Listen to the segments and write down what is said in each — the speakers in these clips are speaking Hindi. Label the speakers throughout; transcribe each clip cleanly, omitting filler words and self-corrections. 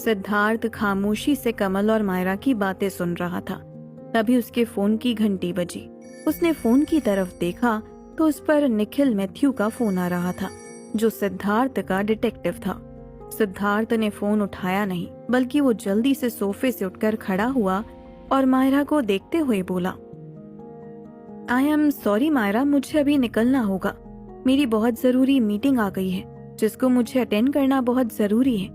Speaker 1: सिद्धार्थ खामोशी से कमल और मायरा की बातें सुन रहा था। तभी उसके फोन की घंटी बजी। उसने फोन की तरफ देखा तो उस पर निखिल मैथ्यू का फोन आ रहा था, जो सिद्धार्थ का डिटेक्टिव था। सिद्धार्थ ने फोन उठाया नहीं, बल्कि वो जल्दी से सोफे से उठकर खड़ा हुआ और मायरा को देखते हुए बोला, आई एम सॉरी मायरा, मुझे अभी निकलना होगा। मेरी बहुत जरूरी मीटिंग आ गई है, जिसको मुझे अटेंड करना बहुत जरूरी है।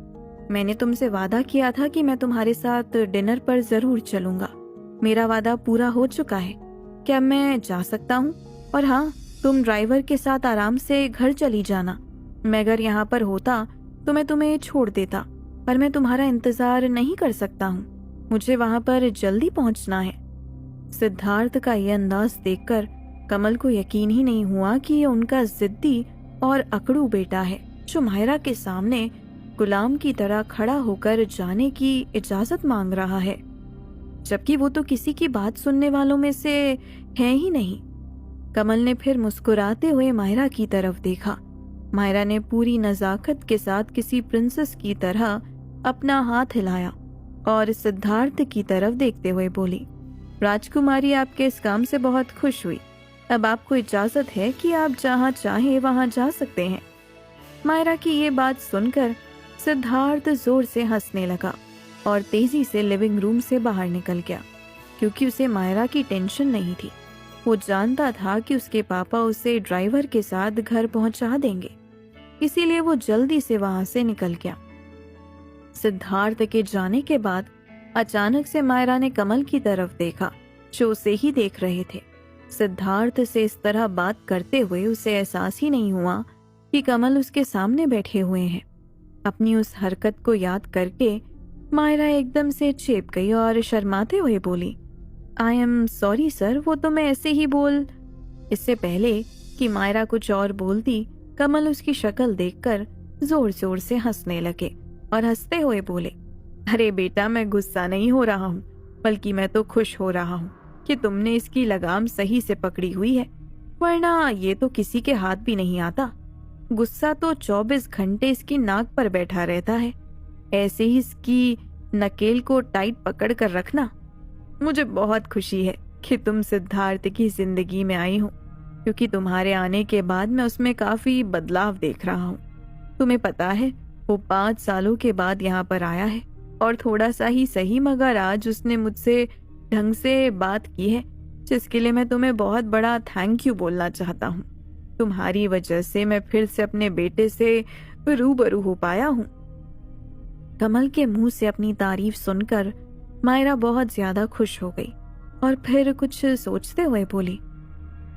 Speaker 1: मैंने तुमसे वादा किया था कि मैं तुम्हारे साथ डिनर पर जरूर चलूंगा। मेरा वादा पूरा हो चुका है। क्या मैं जा सकता हूँ? और हाँ, तुम ड्राइवर के साथ आराम से घर चली जाना। मैं अगर यहाँ पर होता तो मैं तुम्हें छोड़ देता, पर मैं तुम्हारा इंतजार नहीं कर सकता हूँ। मुझे वहाँ पर जल्दी पहुँचना है। सिद्धार्थ का ये अंदाज देखकर कमल को यकीन ही नहीं हुआ कि ये उनका जिद्दी और अकड़ू बेटा है, जो मायरा के सामने गुलाम की तरह खड़ा होकर जाने की इजाजत मांग रहा है, जबकि वो तो किसी की बात सुनने वालों में से है ही नहीं। कमल ने फिर मुस्कुराते हुए मायरा की तरफ देखा। मायरा ने पूरी नजाकत के साथ किसी प्रिंसेस की तरह अपना हाथ हिलाया और सिद्धार्थ की तरफ देखते हुए बोली, राजकुमारी आपके इस काम से बहुत खुश हुई। अब आपको इजाजत है कि आप जहाँ चाहें वहाँ जा सकते हैं। मायरा की ये बात सुनकर सिद्धार्थ जोर से हंसने लगा और तेजी से लिविंग रूम से बाहर निकल गया, क्योंकि उसे मायरा की टेंशन नहीं थी। वो जानता था कि उसके पापा उसे ड्राइवर के साथ घर पहुंचा देंगे, इसीलिए वो जल्दी से वहां से निकल गया। सिद्धार्थ के जाने के बाद अचानक से मायरा ने कमल की तरफ देखा, जो उसे ही देख रहे थे। सिद्धार्थ से इस तरह बात करते हुए उसे एहसास ही नहीं हुआ कि कमल उसके सामने बैठे हुए हैं। अपनी उस हरकत को याद करके मायरा एकदम से चेप गई और शर्माते हुए बोली, आई एम सॉरी सर, वो तो मैं ऐसे ही बोल। इससे पहले कि मायरा कुछ और बोलती, कमल उसकी शक्ल देखकर जोर जोर से हंसने लगे और हंसते हुए बोले, अरे बेटा, मैं गुस्सा नहीं हो रहा हूँ, बल्कि मैं तो खुश हो रहा हूँ कि तुमने इसकी लगाम सही से पकड़ी हुई है, वरना ये तो किसी के हाथ भी नहीं आता। गुस्सा तो 24 घंटे इसकी नाक पर बैठा रहता है। ऐसे ही इसकी नकेल को टाइट पकड़ कर रखना। मुझे बहुत खुशी है कि तुम सिद्धार्थ की जिंदगी में आई हो, क्योंकि तुम्हारे आने के बाद मैं उसमें काफी बदलाव देख रहा हूँ। तुम्हें पता है, वो 5 सालों के बाद यहाँ पर आया है, और थोड़ा सा ही सही मगर आज उसने मुझसे ढंग से बात की है, जिसके लिए मैं तुम्हें बहुत बड़ा थैंक यू बोलना चाहता हूँ। तुम्हारी वजह से मैं फिर से अपने बेटे से रूबरू हो पाया हूँ। कमल के मुंह से अपनी तारीफ सुनकर मायरा बहुत ज्यादा खुश हो गई और फिर कुछ सोचते हुए बोली,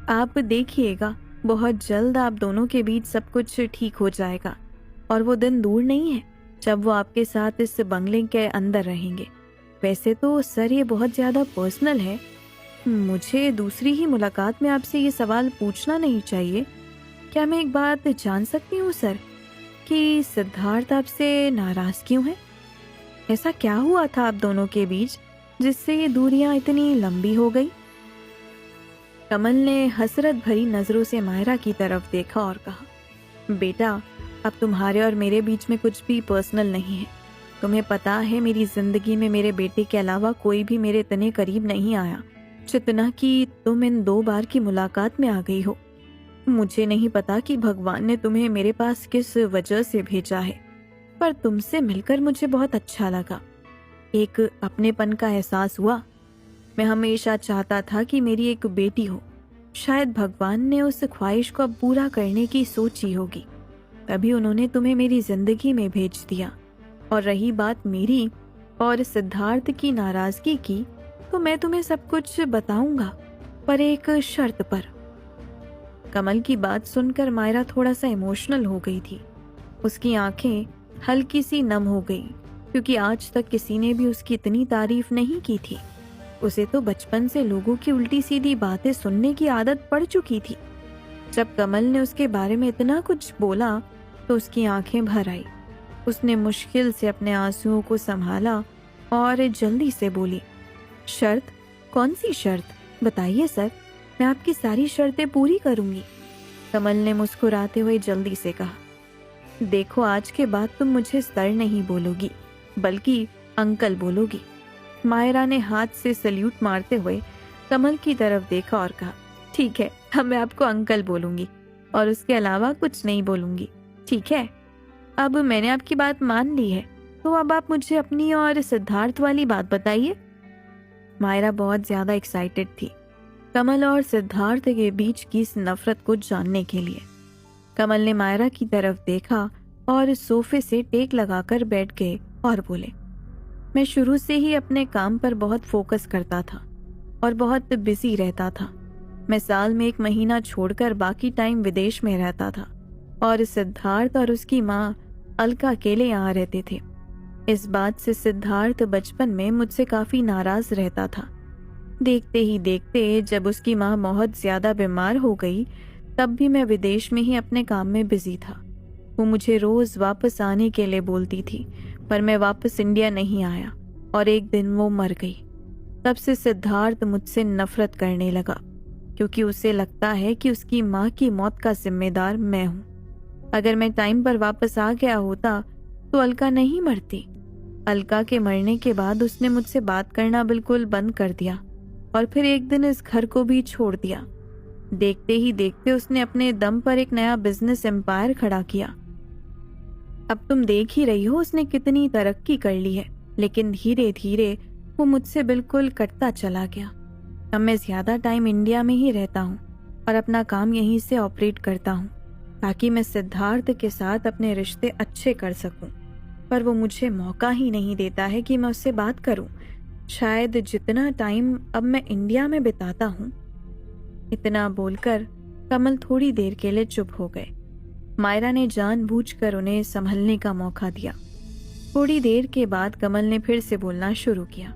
Speaker 1: आप देखिएगा, बहुत जल्द आप दोनों के बीच सब कुछ ठीक हो जाएगा, और वो दिन दूर नहीं है जब वो आपके साथ इस बंगले के अंदर रहेंगे। वैसे तो सर, ये बहुत ज्यादा पर्सनल है, मुझे दूसरी ही मुलाकात में आपसे ये सवाल पूछना नहीं चाहिए। क्या मैं एक बात जान सकती हूँ सर, कि सिद्धार्थ आपसे नाराज क्यों है? ऐसा क्या हुआ था आप दोनों के बीच जिससे ये दूरियां इतनी लंबी हो गई? कमल ने हसरत भरी नजरों से मायरा की तरफ देखा और कहा, बेटा, अब तुम्हारे और मेरे बीच में कुछ भी पर्सनल नहीं है। तुम्हें पता है, मेरी जिंदगी में मेरे बेटे के अलावा कोई भी मेरे इतने करीब नहीं आया जितना कि तुम इन 2 बार की मुलाकात में आ गई हो। मुझे नहीं पता कि भगवान ने तुम्हें मेरे पास किस वजह से भेजा है, पर तुमसे मिलकर मुझे बहुत अच्छा लगा। एक अपनेपन का एहसास हुआ। मैं हमेशा चाहता था कि मेरी एक बेटी हो। शायद भगवान ने उस ख्वाहिश को अब पूरा करने की सोची होगी, तभी उन्होंने तुम्हें मेरी जिंदगी में भेज दिया। और रही बात मेरी और सिद्धार्थ की नाराजगी की, तो मैं तुम्हें सब कुछ बताऊंगा, पर एक शर्त पर। कमल की बात सुनकर मायरा थोड़ा सा इमोशनल हो गई थी। उसकी आंखें हल्की सी नम हो गई, क्योंकि आज तक किसी ने भी उसकी इतनी तारीफ नहीं की थी। उसे तो बचपन से लोगों की उल्टी सीधी बातें सुनने की आदत पड़ चुकी थी। जब कमल ने उसके बारे में इतना कुछ बोला तो उसकी आंखें भर आई। उसने मुश्किल से अपने आंसुओं को संभाला और जल्दी से बोली, शर्त? कौन सी शर्त? बताइए सर, मैं आपकी सारी शर्तें पूरी करूंगी। कमल ने मुस्कुराते हुए जल्दी से कहा, देखो, आज के बाद तुम मुझे सर नहीं बोलोगी, बल्कि अंकल बोलोगी। मायरा ने हाथ से सल्यूट मारते हुए कमल की तरफ देखा और कहा, ठीक है, अब मैं आपको अंकल बोलूंगी और उसके अलावा कुछ नहीं बोलूंगी, ठीक है? अब मैंने आपकी बात मान ली है, तो अब आप मुझे अपनी और सिद्धार्थ वाली बात बताइए। मायरा बहुत ज्यादा एक्साइटेड थी कमल और सिद्धार्थ के बीच की इस नफरत को जानने के लिए। कमल ने मायरा की तरफ देखा और सोफे से टेक लगाकर बैठ गए और बोले, मैं शुरू से ही अपने काम पर बहुत फोकस करता था और बहुत बिजी रहता था। मैं साल में 1 महीना छोड़कर बाकी टाइम विदेश में रहता था और सिद्धार्थ और उसकी माँ अलका अकेले यहाँ रहते थे। इस बात से सिद्धार्थ बचपन में मुझसे काफी नाराज रहता था। देखते ही देखते जब उसकी माँ बहुत ज्यादा बीमार हो गई, तब भी मैं विदेश में ही अपने काम में बिजी था। वो मुझे रोज वापस आने के लिए बोलती थी, पर मैं वापस इंडिया नहीं आया और एक दिन वो मर गई। तब से सिद्धार्थ मुझसे नफरत करने लगा, क्योंकि उसे लगता है कि उसकी माँ की मौत का जिम्मेदार मैं हूँ। अगर मैं टाइम पर वापस आ गया होता तो अलका नहीं मरती। अलका के मरने के बाद उसने मुझसे बात करना बिल्कुल बंद कर दिया और फिर एक दिन इस घर को भी छोड़ दिया। देखते ही देखते उसने अपने दम पर एक नया बिजनेस एम्पायर खड़ा किया। अब तुम देख ही रही हो उसने कितनी तरक्की कर ली है, लेकिन धीरे धीरे वो मुझसे बिल्कुल कटता चला गया। अब मैं ज्यादा टाइम इंडिया में ही रहता हूँ और अपना काम यहीं से ऑपरेट करता हूँ, ताकि मैं सिद्धार्थ के साथ अपने रिश्ते अच्छे कर सकूं। पर वो मुझे मौका ही नहीं देता है कि मैं उससे बात करूं। शायद जितना टाइम अब मैं इंडिया में बिताता हूँ। इतना बोलकर कमल थोड़ी देर के लिए चुप हो गए। मायरा ने जानबूझकर उन्हें संभलने का मौका दिया। थोड़ी देर के बाद कमल ने फिर से बोलना शुरू किया,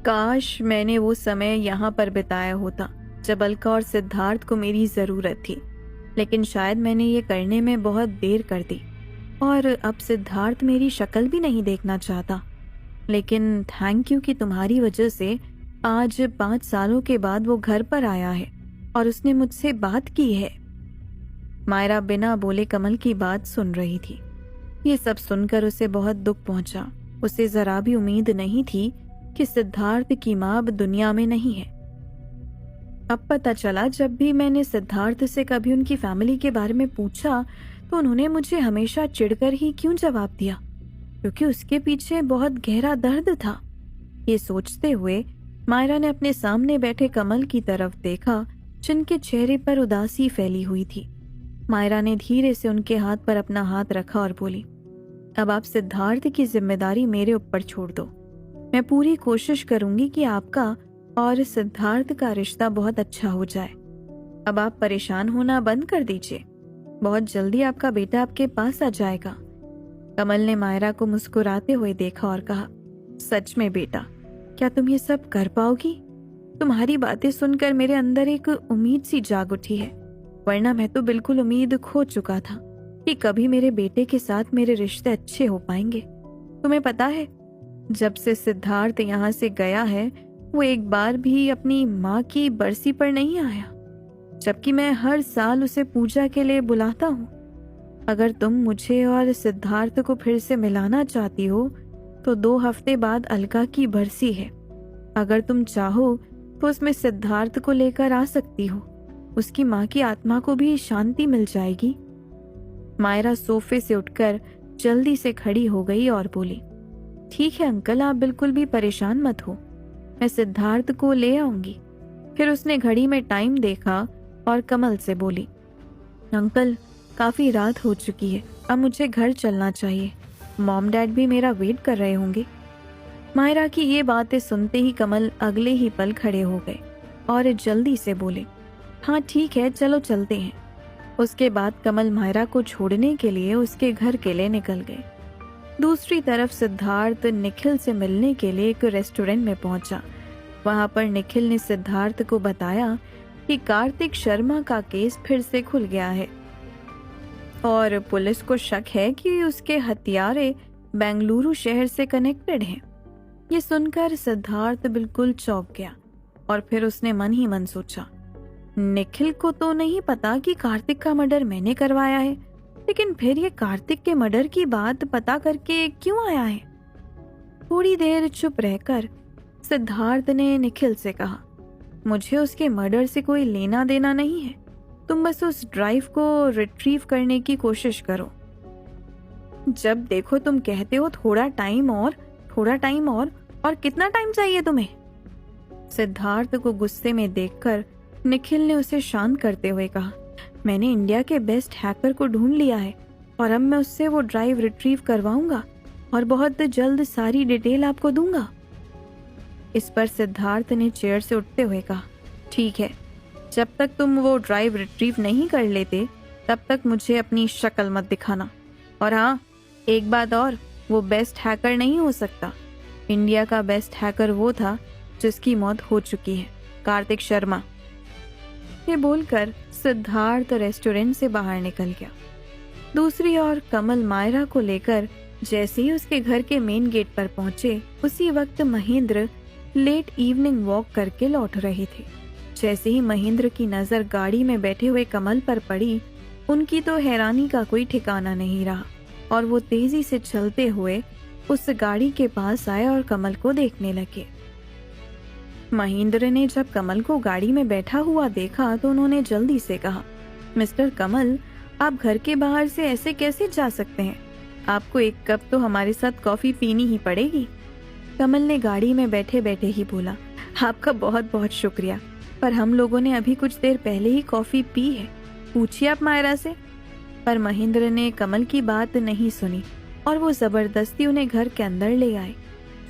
Speaker 1: काश मैंने वो समय यहाँ पर बिताया होता जब अलका और सिद्धार्थ को मेरी जरूरत थी, लेकिन शायद मैंने ये करने में बहुत देर कर दी और अब सिद्धार्थ मेरी शक्ल भी नहीं देखना चाहता। लेकिन थैंक यू कि तुम्हारी वजह से आज 5 सालों के बाद वो घर पर आया है और उसने मुझसे बात की है। मायरा बिना बोले कमल की बात सुन रही थी। ये सब सुनकर उसे बहुत दुख पहुंचा। उसे जरा भी उम्मीद नहीं थी कि सिद्धार्थ की माँ अब दुनिया में नहीं है। अब पता चला, जब भी मैंने सिद्धार्थ से कभी उनकी फैमिली के बारे में पूछा तो उन्होंने मुझे हमेशा चिढ़कर ही क्यों जवाब दिया, क्योंकि उसके पीछे बहुत गहरा दर्द था। ये सोचते हुए मायरा ने अपने सामने बैठे कमल की तरफ देखा, जिनके चेहरे पर उदासी फैली हुई थी। मायरा ने धीरे से उनके हाथ पर अपना हाथ रखा और बोली, अब आप सिद्धार्थ की जिम्मेदारी मेरे ऊपर छोड़ दो। मैं पूरी कोशिश करूंगी कि आपका और सिद्धार्थ का रिश्ता बहुत अच्छा हो जाए। अब आप परेशान होना बंद कर दीजिए। बहुत जल्दी आपका बेटा आपके पास आ जाएगा। कमल ने मायरा को मुस्कुराते हुए देखा और कहा, सच में बेटा, क्या तुम ये सब कर पाओगी? तुम्हारी बातें सुनकर मेरे अंदर एक उम्मीद सी जाग उठी है, वरना मैं तो बिल्कुल उम्मीद खो चुका था कि कभी मेरे बेटे के साथ मेरे रिश्ते अच्छे हो पाएंगे। तुम्हें पता है, जब से सिद्धार्थ यहाँ से गया है वो एक बार भी अपनी माँ की बरसी पर नहीं आया, जबकि मैं हर साल उसे पूजा के लिए बुलाता हूँ। अगर तुम मुझे और सिद्धार्थ को फिर से मिलाना चाहती हो तो 2 हफ्ते बाद अलका की बरसी है। अगर तुम चाहो तो उसमें सिद्धार्थ को लेकर आ सकती हो। उसकी माँ की आत्मा को भी शांति मिल जाएगी। मायरा सोफे से उठकर जल्दी से खड़ी हो गई और बोली, ठीक है अंकल, आप बिल्कुल भी परेशान मत हो, मैं सिद्धार्थ को ले आऊंगी। फिर उसने घड़ी में टाइम देखा और कमल से बोली, अंकल काफी रात हो चुकी है, अब मुझे घर चलना चाहिए। मॉम डैड भी मेरा वेट कर रहे होंगे। मायरा की ये बातें सुनते ही कमल अगले ही पल खड़े हो गए और जल्दी से बोले, हाँ ठीक है, चलो चलते हैं। उसके बाद कमल मायरा को छोड़ने के लिए उसके घर के लिए निकल गए। दूसरी तरफ सिद्धार्थ निखिल से मिलने के लिए एक रेस्टोरेंट में पहुंचा। वहां पर निखिल ने सिद्धार्थ को बताया कि कार्तिक शर्मा का केस फिर से खुल गया है और पुलिस को शक है कि उसके हत्यारे बेंगलुरु शहर से कनेक्टेड हैं। ये सुनकर सिद्धार्थ बिल्कुल चौंक गया और फिर उसने मन ही मन सोचा, निखिल को तो नहीं पता कि कार्तिक का मर्डर मैंने करवाया है, लेकिन फिर ये कार्तिक के मर्डर की बात पता करके क्यों आया है? थोड़ी देर चुप रहकर सिद्धार्थ ने निखिल से कहा, मुझे उसके मर्डर से कोई लेना देना नहीं है। तुम बस उस ड्राइव को रिट्रीव करने की कोशिश करो। जब देखो तुम कहते हो थोड़ा टाइम और कितना टाइम चाहिए तुम्हें? सिद्धार्थ को गुस्से में देखकर निखिल ने उसे शांत करते हुए कहा, मैंने इंडिया के बेस्ट हैकर को ढूंढ लिया है और अब मैं उससे वो ड्राइव रिट्रीव करवाऊंगा और बहुत जल्द सारी डिटेल आपको दूंगा। इस पर सिद्धार्थ ने चेयर से उठते हुए कहा, ठीक है, जब तक तुम वो ड्राइव रिट्रीव नहीं कर लेते तब तक मुझे अपनी शक्ल मत दिखाना। और हाँ, एक बात और, वो बेस्ट हैकर नहीं हो सकता। इंडिया का बेस्ट हैकर वो था जिसकी मौत हो चुकी है, कार्तिक शर्मा। ये बोलकर सिद्धार्थ रेस्टोरेंट से बाहर निकल गया। दूसरी ओर कमल मायरा को लेकर जैसे ही उसके घर के मेन गेट पर पहुंचे, उसी वक्त महेंद्र लेट इवनिंग वॉक करके लौट रहे थे। जैसे ही महेंद्र की नजर गाड़ी में बैठे हुए कमल पर पड़ी, उनकी तो हैरानी का कोई ठिकाना नहीं रहा और वो तेजी से चलते हुए उस गाड़ी के पास आए और कमल को देखने लगे। महेंद्र ने जब कमल को गाड़ी में बैठा हुआ देखा तो उन्होंने जल्दी से कहा, मिस्टर कमल, आप घर के बाहर से ऐसे कैसे जा सकते हैं? आपको एक कप तो हमारे साथ कॉफी पीनी ही पड़ेगी। कमल ने गाड़ी में बैठे बैठे ही बोला, आपका बहुत बहुत शुक्रिया, पर हम लोगों ने अभी कुछ देर पहले ही कॉफी पी है, पूछिए आप मायरा से। पर महेंद्र ने कमल की बात नहीं सुनी और वो जबरदस्ती उन्हें घर के अंदर ले आए।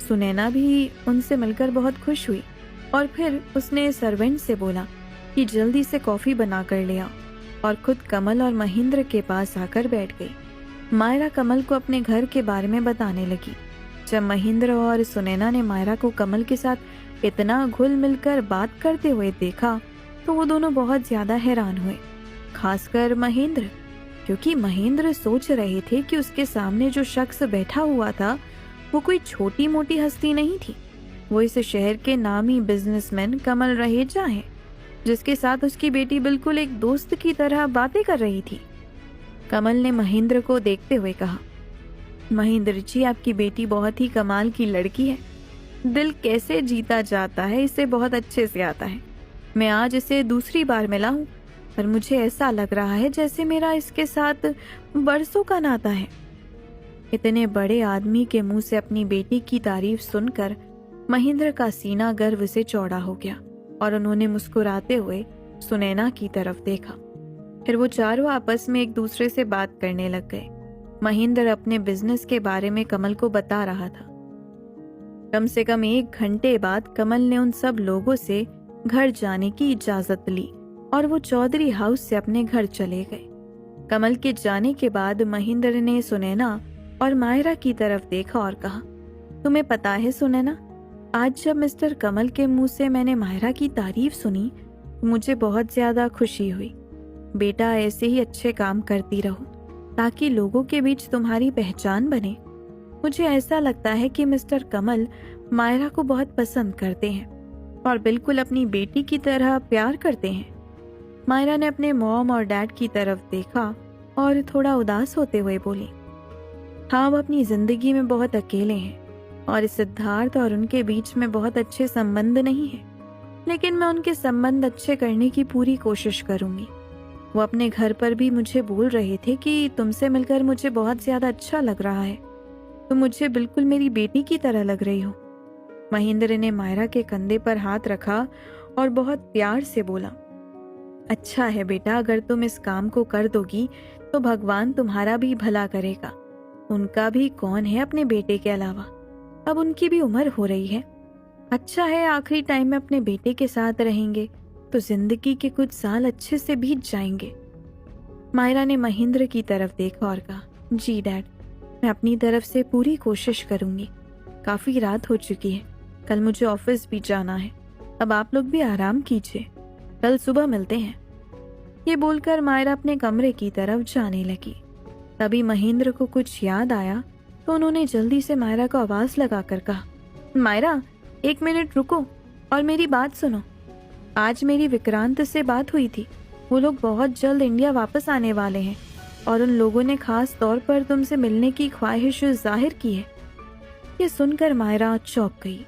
Speaker 1: सुनैना भी उनसे मिलकर बहुत खुश हुई और फिर उसने सर्वेंट से बोला कि जल्दी से कॉफी बना कर ले आओ और खुद कमल और महेंद्र के पास आकर बैठ गई। मायरा कमल को अपने घर के बारे में बताने लगी। जब महेंद्र और सुनैना ने मायरा को कमल के साथ इतना घुल मिलकर बात करते हुए देखा तो वो दोनों बहुत ज्यादा हैरान हुए, खासकर महेंद्र, क्योंकि महेंद्र सोच रहे थे कि उसके सामने जो शख्स बैठा हुआ था वो कोई छोटी मोटी हस्ती नहीं थी। वो इस शहर के नामी बिजनेसमैन कमल रहेजा हैं, जिसके साथ उसकी बेटी बिल्कुल एक दोस्त की तरह बातें कर रही थी। कमल ने महेंद्र को देखते हुए कहा, महेंद्र जी, आपकी बेटी बहुत ही कमाल की लड़की है। दिल कैसे जीता जाता है इसे बहुत अच्छे से आता है। मैं आज इसे दूसरी बार मिला हूँ, पर मुझे ऐसा लग रहा है जैसे मेरा इसके साथ बरसों का नाता है। इतने बड़े आदमी के मुंह से अपनी बेटी की तारीफ सुनकर महेंद्र का सीना गर्व से चौड़ा हो गया और उन्होंने मुस्कुराते हुए सुनैना की तरफ देखा। फिर वो चारों आपस में एक दूसरे से बात करने लग गए। महेंद्र अपने बिजनेस के बारे में कमल को बता रहा था। कम से कम 1 घंटे बाद कमल ने उन सब लोगों से घर जाने की इजाजत ली और वो चौधरी हाउस से अपने घर चले गए। कमल के जाने के बाद महेंद्र ने सुनैना और मायरा की तरफ देखा और कहा, तुम्हें पता है सुनैना, आज जब मिस्टर कमल के मुंह से मैंने मायरा की तारीफ सुनी मुझे बहुत ज्यादा खुशी हुई। बेटा, ऐसे ही अच्छे काम करती रहो ताकि लोगों के बीच तुम्हारी पहचान बने। मुझे ऐसा लगता है कि मिस्टर कमल मायरा को बहुत पसंद करते हैं और बिल्कुल अपनी बेटी की तरह प्यार करते हैं। मायरा ने अपने मॉम और डैड की तरफ देखा और थोड़ा उदास होते हुए बोली, हाँ, वो अपनी जिंदगी में बहुत अकेले हैं और सिद्धार्थ और उनके बीच में बहुत अच्छे संबंध नहीं है, लेकिन मैं उनके संबंध अच्छे करने की पूरी कोशिश करूंगी। वो अपने घर पर भी मुझे बोल रहे थे कि तुमसे मिलकर मुझे बहुत ज्यादा अच्छा लग रहा है, तुम मुझे बिल्कुल मेरी बेटी की तरह लग रही हो। महेंद्र ने मायरा के कंधे पर हाथ रखा और बहुत प्यार से बोला, अच्छा है बेटा, अगर तुम इस काम को कर दोगी तो भगवान तुम्हारा भी भला करेगा। उनका भी कौन है अपने बेटे के अलावा, अब उनकी भी उम्र हो रही है। अच्छा है, आखिरी टाइम में अपने बेटे के साथ रहेंगे तो जिंदगी के कुछ साल अच्छे से बीत जाएंगे। मायरा ने महेंद्र की तरफ देखा और कहा, जी डैड, मैं अपनी तरफ से पूरी कोशिश करूंगी। काफी रात हो चुकी है, कल मुझे ऑफिस भी जाना है। अब आप लोग भी आराम कीजिए, कल सुबह मिलते हैं। ये बोलकर मायरा अपने कमरे की तरफ जाने लगी। तभी महेंद्र को कुछ याद आया तो उन्होंने जल्दी से मायरा को आवाज लगाकर कहा, मायरा, 1 मिनट रुको और मेरी बात सुनो। आज मेरी विक्रांत से बात हुई थी, वो लोग बहुत जल्द इंडिया वापस आने वाले हैं और उन लोगों ने खास तौर पर तुमसे मिलने की ख्वाहिश जाहिर की है। ये सुनकर मायरा चौंक गई।